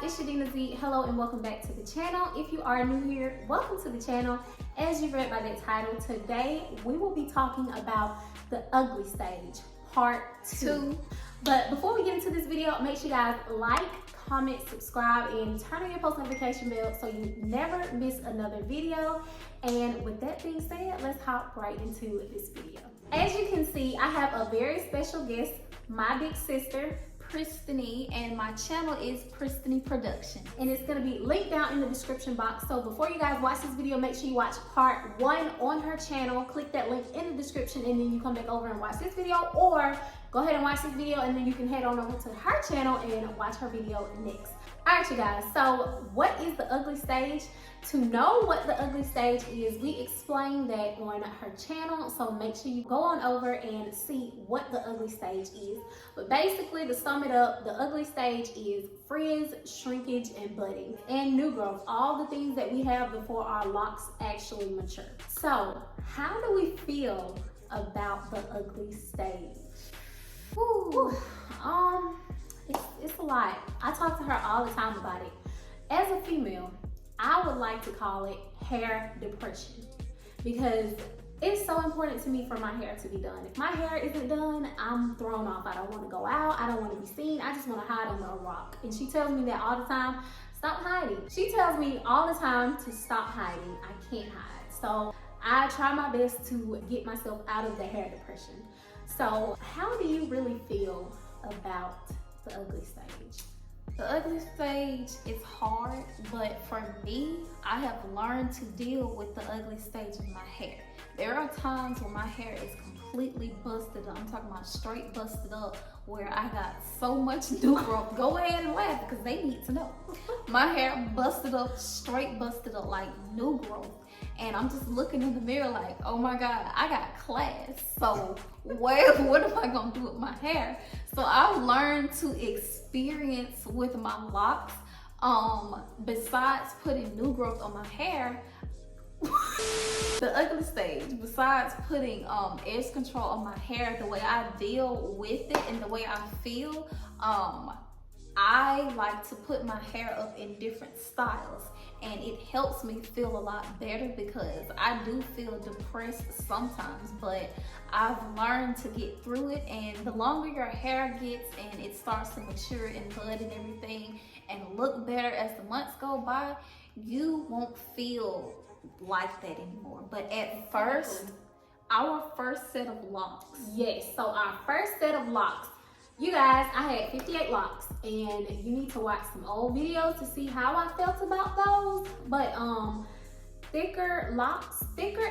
it's Sha-Deana Z. Hello and welcome back to the channel. If you are new here, welcome to the channel. As you read by that title, today we will be talking about the ugly stage, part 2. But before we get into this video, make sure you guys like, comment, subscribe, and turn on your post notification bell so you never miss another video. And with that being said, let's hop right into this video. As you can see, I have a very special guest, my big sister, Pristiny, and my channel is Pristinyproductions, and it's going to be linked down in the description box. So before you guys watch this video, make sure you watch part 1 on her channel. Click that link in the description and then you come back over and watch this video, or go ahead and watch this video and then you can head on over to her channel and watch her video next. Alright, you guys, so what is the ugly stage? To know what the ugly stage is, we explained that on her channel, so make sure you go on over and see what the ugly stage is. But basically, to sum it up, the ugly stage is frizz, shrinkage, and budding, and new growth, all the things that we have before our locks actually mature. So how do we feel about the ugly stage? Whew. It's a lot. I talk to her all the time about it. As a female, I would like to call it hair depression, because it's so important to me for my hair to be done. If my hair isn't done, I'm thrown off. I don't want to go out. I don't want to be seen. I just want to hide under a rock. And she tells me that all the time. Stop hiding. She tells me all the time to stop hiding. I can't hide. So I try my best to get myself out of the hair depression. So how do you really feel about the ugly stage? The ugly stage is hard, but for me, I have learned to deal with the ugly stage of my hair. There are times when my hair is completely busted up. I'm talking about straight busted up, where I got so much new growth. Go ahead and laugh because they need to know. My hair busted up, straight busted up, like new growth. And I'm just looking in the mirror like, oh my God, I got class. So what am I gonna do with my hair? So I've learned to experience with my locks, besides putting new growth on my hair, the ugly stage, besides putting edge control on my hair, the way I deal with it and the way I feel, I like to put my hair up in different styles, and it helps me feel a lot better because I do feel depressed sometimes, but I've learned to get through it. And the longer your hair gets and it starts to mature and bud and everything and look better as the months go by, you won't feel like that anymore. But at first, our first set of locks. Yes, so our first set of locks. You guys, I had 58 locks, and you need to watch some old videos to see how I felt about those. But thicker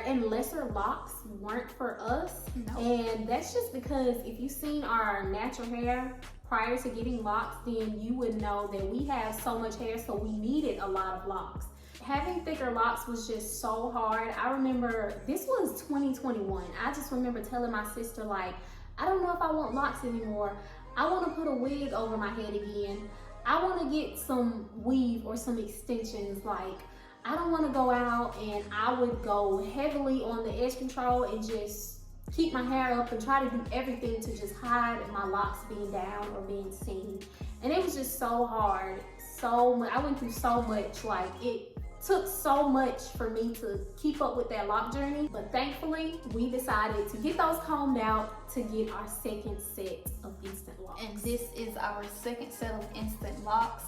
and lesser locks weren't for us. No. And that's just because if you've seen our natural hair prior to getting locks, then you would know that we have so much hair, so we needed a lot of locks. Having thicker locks was just so hard. I remember, this was 2021. I just remember telling my sister, like, I don't know if I want locks anymore. I want to put a wig over my head again. I want to get some weave or some extensions. Like, I don't want to go out, and I would go heavily on the edge control and just keep my hair up and try to do everything to just hide my locks being down or being seen. And it was just so hard. So much. I went through so much. Like, it took so much for me to keep up with that lock journey, but thankfully we decided to get those combed out to get our second set of instant locks. And this is our second set of instant locks.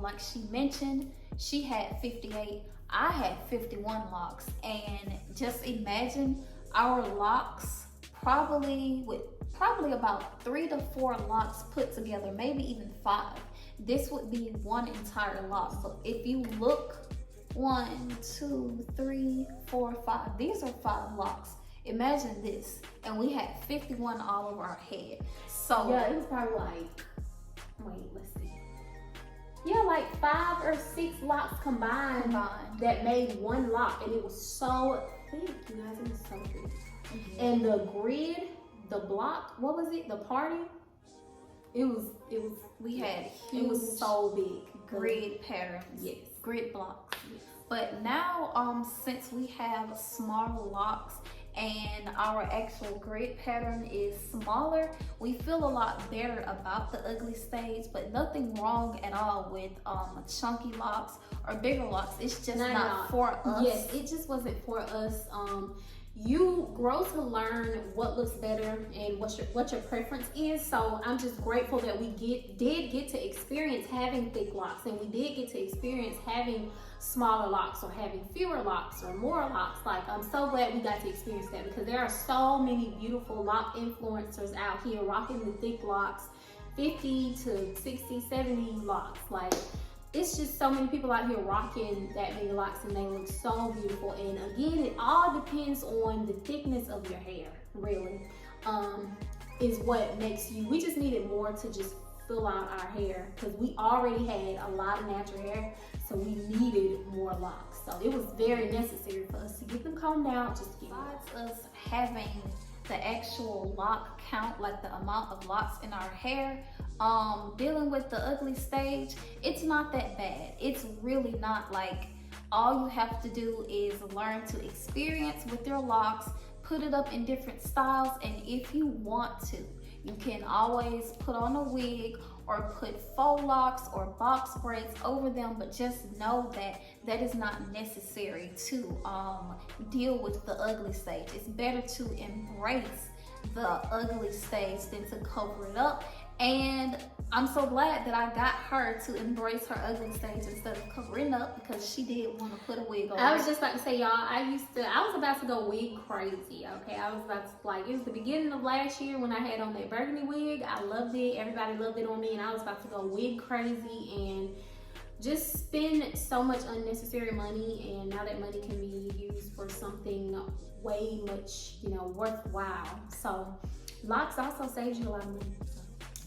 Like she mentioned, she had 58, I had 51 locks, and just imagine our locks probably about 3 to 4 locks put together, maybe even 5. This would be one entire lock. So if you look, 1, 2, 3, 4, 5. These are 5 locks. Imagine this. And we had 51 all over our head. So yeah, it was probably like, wait, let's see. Yeah, like 5 or 6 locks combined. That made one lock, and it was so thick, you guys. It was so thick. Mm-hmm. And the grid, the block, what was it? The party? We had huge, it was so big. Grid patterns. Yes. Grid blocks. Yes. But now, since we have smaller locks and our actual grid pattern is smaller, we feel a lot better about the ugly stage, but nothing wrong at all with chunky locks or bigger locks. It's just not for us. Yes, it just wasn't for us. You grow to learn what looks better and what your preference is. So I'm just grateful that we did get to experience having thick locks, and we did get to experience having smaller locks or having fewer locks or more locks. Like, I'm so glad we got to experience that, because there are so many beautiful lock influencers out here rocking the thick locks, 50 to 60, 70 locks. Like, it's just so many people out here rocking that many locks, and they look so beautiful. And again, it all depends on the thickness of your hair, really, is what makes you. We just needed more to just fill out our hair, because we already had a lot of natural hair, so we needed more locks. So it was very necessary for us to get them combed out. Just to get Besides us having the actual lock count, like the amount of locks in our hair, dealing with the ugly stage, it's not that bad. It's really not. Like, all you have to do is learn to experience with your locks, put it up in different styles, and if you want to, you can always put on a wig or put faux locks or box braids over them, but just know that that is not necessary to deal with the ugly stage. It's better to embrace the ugly stage than to cover it up. And I'm so glad that I got her to embrace her ugly stage instead of covering up, because she did want to put a wig on. I was just about to say, y'all, I was about to go wig crazy, okay? I was about to, like, it was the beginning of last year when I had on that burgundy wig. I loved it. Everybody loved it on me, and I was about to go wig crazy and just spend so much unnecessary money. And now that money can be used for something way much, worthwhile. So locks also saves you a lot of money.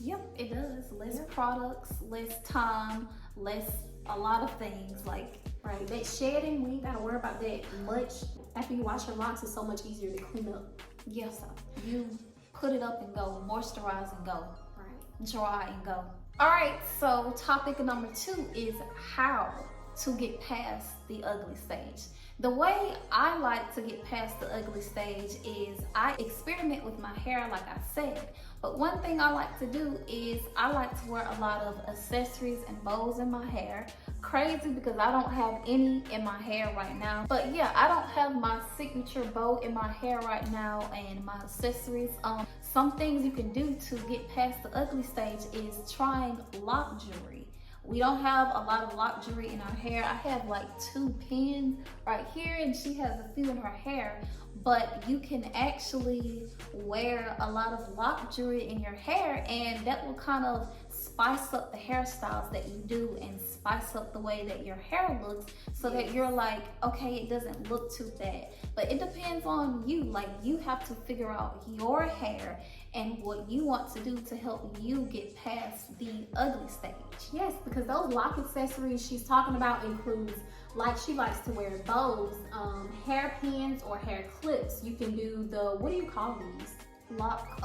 Yep, it does. Less products, less time, a lot of things. Like, right, that shedding, we ain't gotta worry about that much. After you wash your locks, it's so much easier to clean up. Yes, you put it up and go, moisturize and go, right, dry and go. All right, so topic number 2 is how to get past the ugly stage. The way I like to get past the ugly stage is I experiment with my hair, like I said. But one thing I like to do is I like to wear a lot of accessories and bows in my hair. Crazy, because I don't have any in my hair right now. But yeah, I don't have my signature bow in my hair right now and my accessories. Some things you can do to get past the ugly stage is trying lock jewelry. We don't have a lot of lock jewelry in our hair. I have like 2 pins right here, and she has a few in her hair. But you can actually wear a lot of lock jewelry in your hair, and that will kind of spice up the hairstyles that you do and spice up the way that your hair looks, so that you're like, okay, it doesn't look too bad. But it depends on you. Like, you have to figure out your hair and what you want to do to help you get past the ugly stage. Yes, because those lock accessories she's talking about includes, like, she likes to wear bows, hair pins or hair clips. You can do the, what do you call these? Lock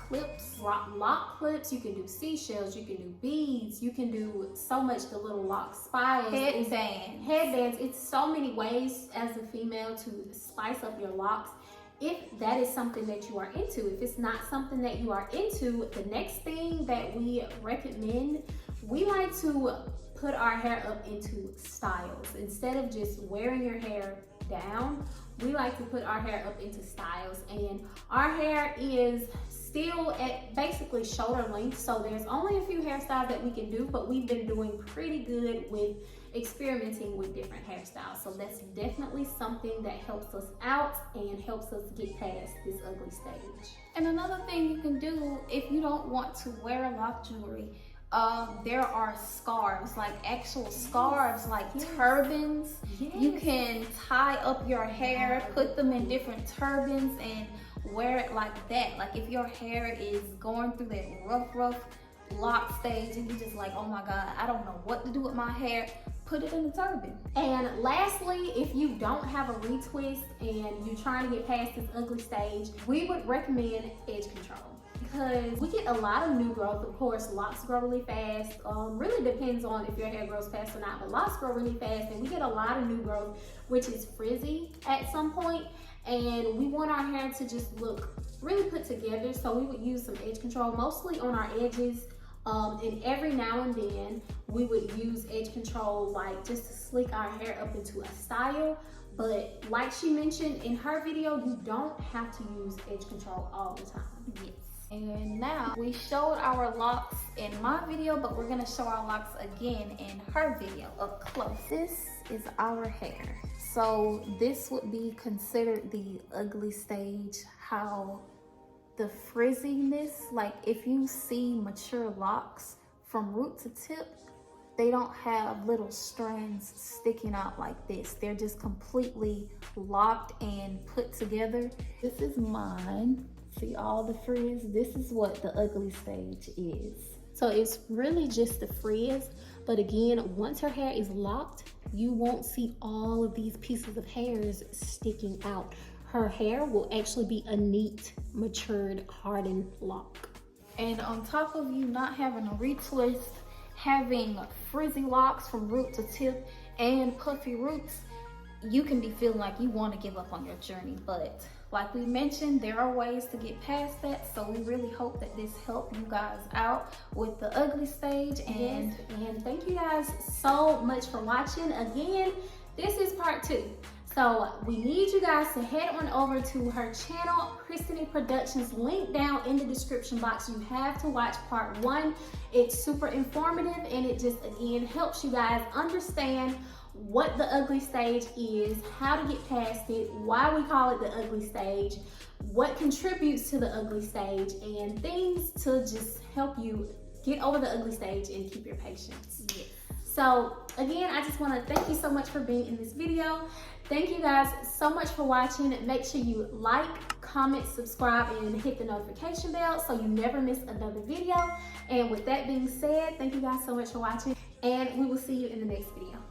clips. Lock clips. You can do seashells. You can do beads. You can do so much. The little lock spirals. Headbands. It's so many ways as a female to spice up your locks, if that is something that you are into. If it's not something that you are into, the next thing that we recommend, we like to put our hair up into styles. Instead of just wearing your hair down, we like to put our hair up into styles. And our hair is still at basically shoulder length, so there's only a few hairstyles that we can do, but we've been doing pretty good with experimenting with different hairstyles. So that's definitely something that helps us out and helps us get past this ugly stage. And another thing you can do, if you don't want to wear lock jewelry, there are scarves, like actual scarves, like turbans. You can tie up your hair, put them in different turbans and wear it like that. Like, if your hair is going through that rough lock stage and you're just like, oh my God, I don't know what to do with my hair, put it in a turban. And lastly, if you don't have a retwist and you're trying to get past this ugly stage, we would recommend edge control, because we get a lot of new growth. Of course, locks grow really fast. Really depends on if your hair grows fast or not, but locks grow really fast, and we get a lot of new growth, which is frizzy at some point. and we want our hair to just look really put together. So we would use some edge control, mostly on our edges. And every now and then we would use edge control, like just to slick our hair up into a style. But like she mentioned in her video, you don't have to use edge control all the time. Yes. And now we showed our locks in my video, but we're gonna show our locks again in her video up close. This is our hair. So this would be considered the ugly stage. How the frizziness, like if you see mature locks from root to tip, they don't have little strands sticking out like this. They're just completely locked and put together. This is mine. See all the frizz? This is what the ugly stage is. So it's really just the frizz, but again, once her hair is locked, you won't see all of these pieces of hairs sticking out. Her hair will actually be a neat, matured, hardened lock. And on top of you not having a retwist, having frizzy locks from root to tip and puffy roots, you can be feeling like you want to give up on your journey. But like we mentioned, there are ways to get past that. So we really hope that this helped you guys out with the ugly stage. And thank you guys so much for watching. Again, this is part 2. So we need you guys to head on over to her channel, Pristinyproductions, link down in the description box. You have to watch part 1. It's super informative, and it just, again, helps you guys understand what the ugly stage is, how to get past it, why we call it the ugly stage, what contributes to the ugly stage, and things to just help you get over the ugly stage and keep your patience. yes. So again, I just want to thank you so much for being in this video. Thank you guys so much for watching. Make sure you like, comment, subscribe, and hit the notification bell so you never miss another video. And with that being said, thank you guys so much for watching, and we will see you in the next video.